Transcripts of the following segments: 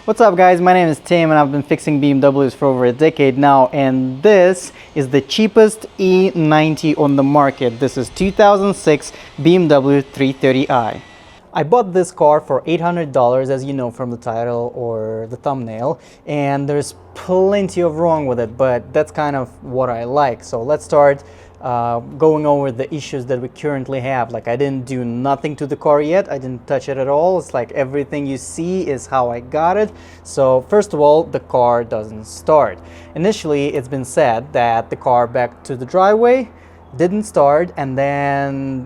What's up guys, my name is Tim and I've been fixing BMWs for over a decade now, and this is the cheapest E90 on the market. This is 2006 BMW 330i. I bought this car for $800, as you know from the title or the thumbnail, and there's plenty of wrong with it, but that's kind of what I like. So let's start going over the issues that we currently have. Like, I didn't do nothing to the car yet. I didn't touch it at all. It's like everything you see is how I got it. So first of all, the car doesn't start. Initially, it's been said that the car back to the driveway didn't start, and then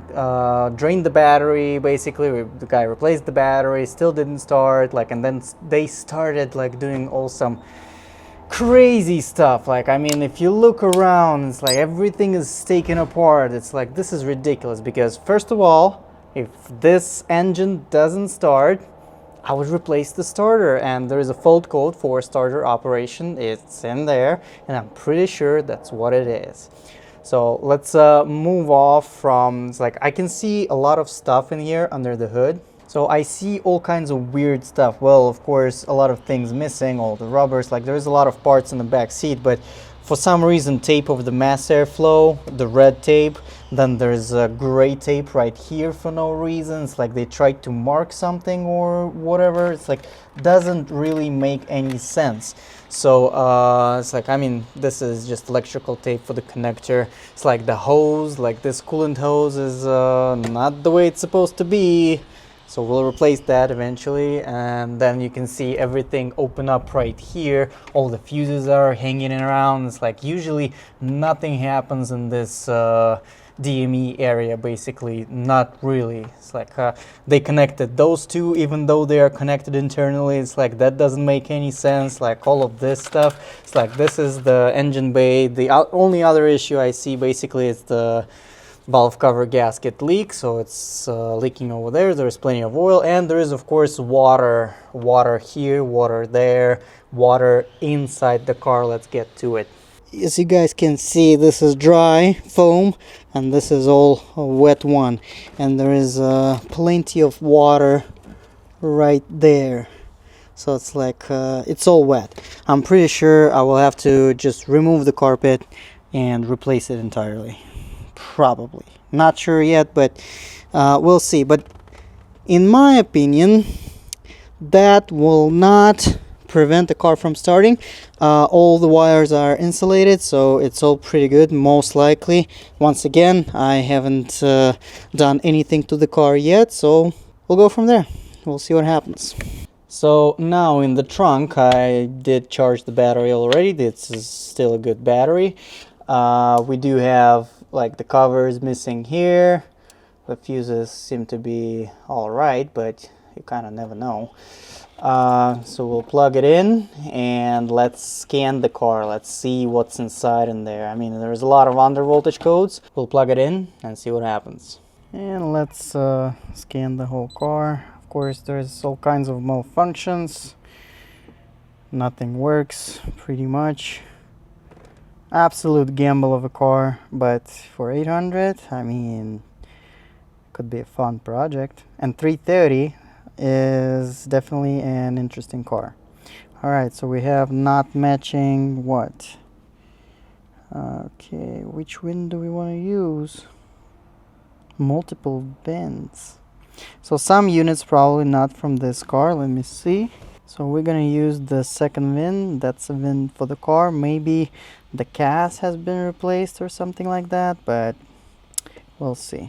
drained the battery. Basically, the guy replaced the battery, still didn't start. Like, and then they started like doing all some crazy stuff. Like, I mean, if you look around, it's like everything is taken apart. It's like, this is ridiculous, because first of all, if this engine doesn't start, I would replace the starter, and there is a fault code for starter operation. It's in there, and I'm pretty sure that's what it is. So let's move off from, it's like I can see a lot of stuff in here under the hood. So I see all kinds of weird stuff. Well, of course, a lot of things missing, all the rubbers, like there's a lot of parts in the back seat, but for some reason, tape of the mass airflow, the red tape, then there's a gray tape right here for no reason. It's like they tried to mark something or whatever. It's like, doesn't really make any sense. So it's like, I mean, this is just electrical tape for the connector. It's like the hose, like this coolant hose is not the way it's supposed to be. So we'll replace that eventually, and then you can see everything open up right here. All the fuses are hanging around. It's like usually nothing happens in this DME area, basically, not really. It's like they connected those two even though they are connected internally. It's like that doesn't make any sense. Like all of this stuff, it's like this is the engine bay. The only other issue I see basically is the valve cover gasket leak, so it's leaking over there. There's plenty of oil, and there is of course water here, water there, water inside the car. Let's get to it. As you guys can see, this is dry foam and this is all a wet one, and there is plenty of water right there. So it's like it's all wet. I'm pretty sure I will have to just remove the carpet and replace it entirely. Probably. Not sure yet, but we'll see. But in my opinion, that will not prevent the car from starting. All the wires are insulated, so it's all pretty good, most likely. Once again, I haven't done anything to the car yet, so we'll go from there. We'll see what happens. So now in the trunk, I did charge the battery already. This is still a good battery. We do have like the covers missing here. The fuses seem to be all right, but you kind of never know. So we'll plug it in and let's scan the car. Let's see what's inside in there. I mean, there's a lot of under voltage codes. We'll plug it in and see what happens. And let's scan the whole car. Of course, there's all kinds of malfunctions. Nothing works pretty much. Absolute gamble of a car, but for 800, I mean, could be a fun project. And 330 is definitely an interesting car. All right, so we have not matching what? Okay, which win do we want to use? Multiple bends. So some units probably not from this car. Let me see. So we're gonna use the second VIN. That's a VIN for the car. Maybe the cast has been replaced or something like that, but we'll see.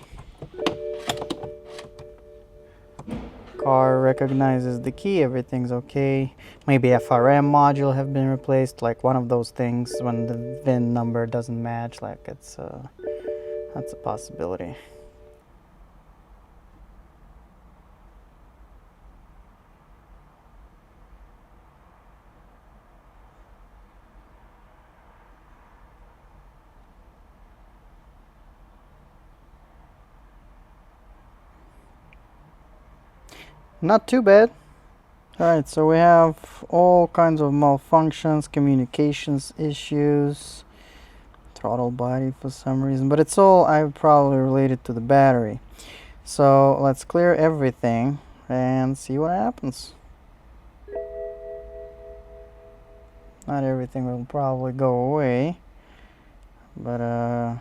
Car recognizes the key, everything's okay. Maybe FRM module have been replaced, like one of those things when the VIN number doesn't match. Like it's that's a possibility. Not too bad. Alright, so we have all kinds of malfunctions, communications issues, throttle body for some reason, but it's all probably related to the battery. So let's clear everything and see what happens. Not everything will probably go away, but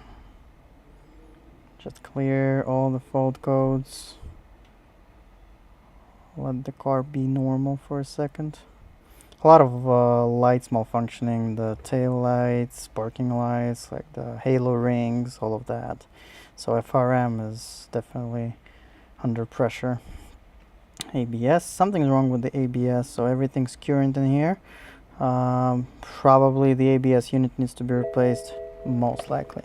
just clear all the fault codes. Let the car be normal for a second. A lot of lights malfunctioning, the tail lights, parking lights, like the halo rings, all of that. So FRM is definitely under pressure. ABS, something's wrong with the ABS, so everything's current in here. Probably the ABS unit needs to be replaced, most likely.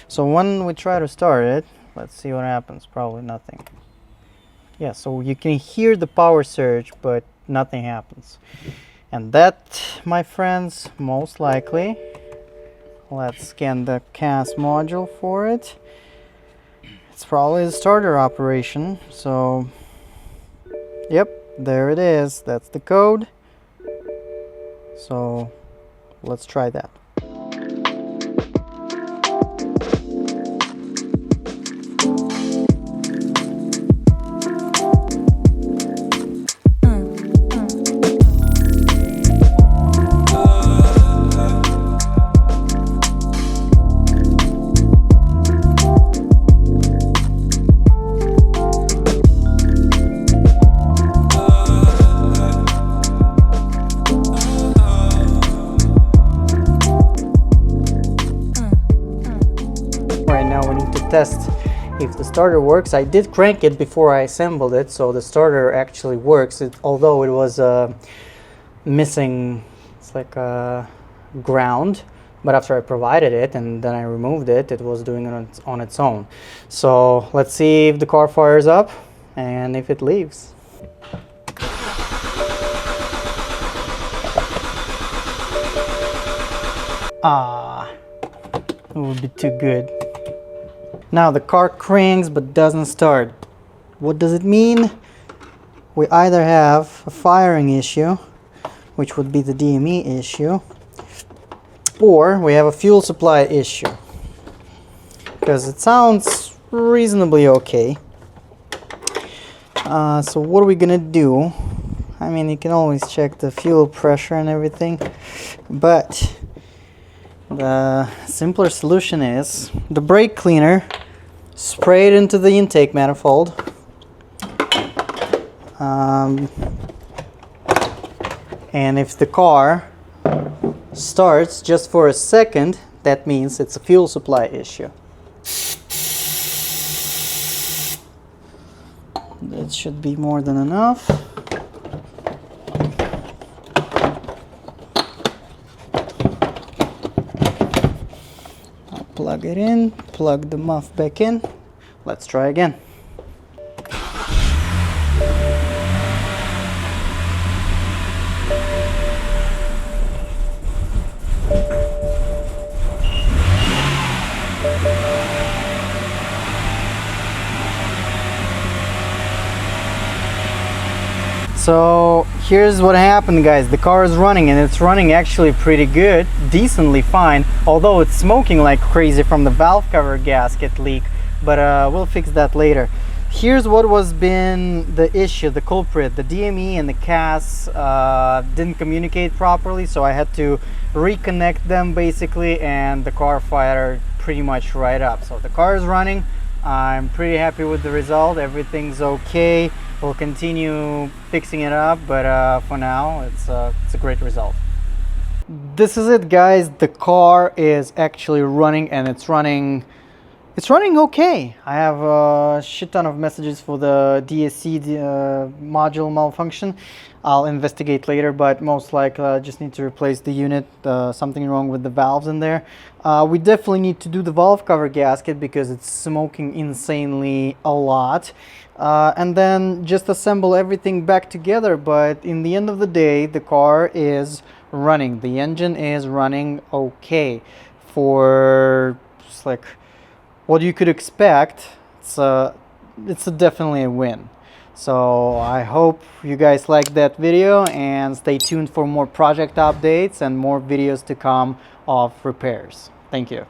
So when we try to start it, let's see what happens. Probably nothing. Yeah, so you can hear the power surge, but nothing happens. And that, my friends, most likely, let's scan the CAS module for it. It's probably the starter operation, so yep, there it is. That's the code. So let's try that. Right now we need to test if the starter works. I did crank it before I assembled it, so the starter actually works, although it was missing, it's like ground, but after I provided it and then I removed it, it was doing it on its own. So let's see if the car fires up and if it leaves. It would be too good. Now the car cranks but doesn't start. What does it mean? We either have a firing issue, which would be the DME issue, or we have a fuel supply issue, because it sounds reasonably okay. So what are we gonna do? I mean, you can always check the fuel pressure and everything, but the simpler solution is the brake cleaner. Spray it into the intake manifold. And if the car starts just for a second, that means it's a fuel supply issue. That should be more than enough. Plug it in, plug the muff back in. Let's try again. So here's what happened, guys. The car is running, and it's running actually pretty good, decently fine, although it's smoking like crazy from the valve cover gasket leak, but we'll fix that later. Here's what was been the issue, the culprit. The DME and the CAS didn't communicate properly, so I had to reconnect them basically, and the car fired pretty much right up. So the car is running. I'm pretty happy with the result. Everything's okay. We'll continue fixing it up, but for now it's a great result. This is it, guys. The car is actually running, and it's running okay. I have a shit ton of messages for the DSC module malfunction. I'll investigate later, but most likely I just need to replace the unit. Something wrong with the valves in there. We definitely need to do the valve cover gasket because it's smoking insanely a lot. And then just assemble everything back together. But in the end of the day, the car is running. The engine is running okay. For just like what you could expect, it's definitely a win. So I hope you guys liked that video, and stay tuned for more project updates and more videos to come of repairs. Thank you.